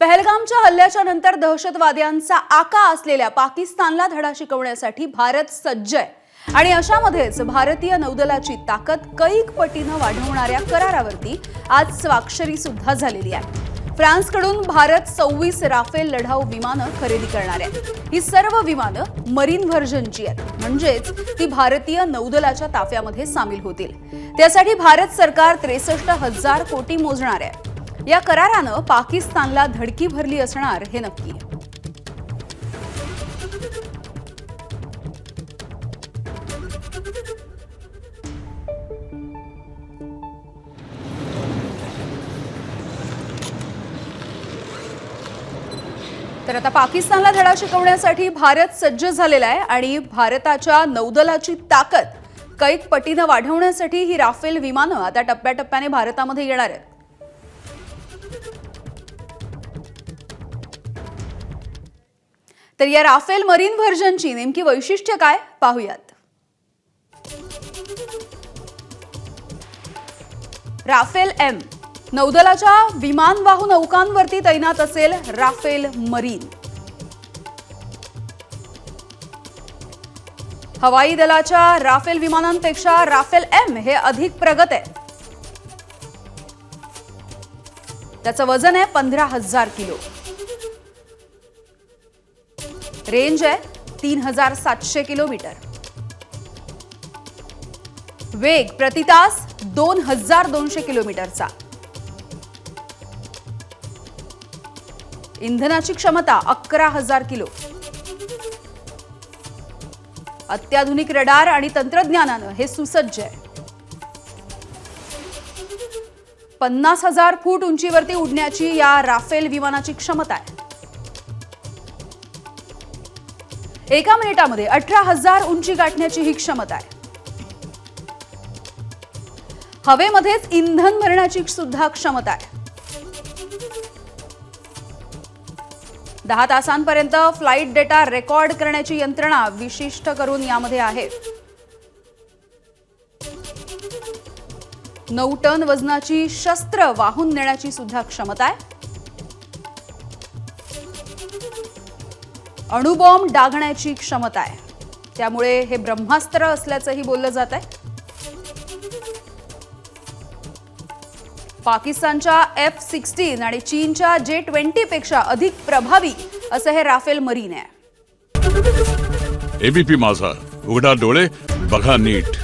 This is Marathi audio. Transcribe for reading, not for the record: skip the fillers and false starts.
पहलगामच्या हल्ल्याच्या नंतर दहशतवाद्यांचा आका असलेल्या पाकिस्तानला धडा शिकवण्यासाठी भारत सज्ज आहे आणि अशामध्येच भारतीय नौदलाची ताकद कैक पटीने वाढवणाऱ्या करारावरती आज स्वाक्षरी सुद्धा झालेली आहे। फ्रान्सकडून भारत 26 राफेल लढाऊ विमानं खरेदी करणार आहे। ही सर्व विमानं मरीन व्हर्जनची आहेत, म्हणजेच ती भारतीय नौदलाच्या ताफ्यामध्ये सामील होतील। त्यासाठी भारत सरकार 63,000 कोटी मोजणार आहे। या करारानं पाकिस्तानला धडकी भरली असणार हे नक्की। तर आता पाकिस्तानला धडा शिकवण्यासाठी भारत सज्ज झालेला आहे आणि भारताच्या नौदलाची ताकद कैक पटीने वाढवण्यासाठी ही राफेल विमानं आता टप्प्याटप्प्याने भारतामध्ये येणार आहेत। तर या राफेल मरीन व्हर्जनची नेमकी वैशिष्ट्य काय पाहूयात। राफेल एम नौदलाच्या विमानवाहू नौकांवरती तैनात असेल राफेल मरीन। हवाई दलाच्या राफेल विमानांपेक्षा राफेल एम हे अधिक प्रगत आहे। त्याचं वजन आहे 15,000 किलो, रेंज आहे 3,700 किलोमीटर, वेग प्रति तास 2,200 किलोमीटरचा, इंधनाची क्षमता 11,000 किलो, अत्याधुनिक रडार आणि तंत्रज्ञानानं हे सुसज्ज आहे। 50,000 फूट उंचीवरती उडण्याची या राफेल विमानाची क्षमता आहे। एका मिनिटामध्ये 18,000 उंची गाठण्याची ही क्षमता आहे। हवेमध्येच इंधन भरण्याची सुद्धा क्षमता आहे। 10 तासांपर्यंत फ्लाइट डेटा रेकॉर्ड करण्याची यंत्रणा विशिष्ट करून यामध्ये आहे। 9 टन वजनाची शस्त्र वाहून नेण्याची सुद्धा क्षमता आहे। अणुबॉम्ब डागण्याची क्षमता आहे, त्यामुळे हे ब्रह्मास्त्र असल्याचंही बोललं जात आहे। पाकिस्तानच्या F-16 आणि चीनच्या J-20 पेक्षा अधिक प्रभावी असं हे राफेल मरीन आहे। एबीपी माझा, उघडा डोळे बघा नीट।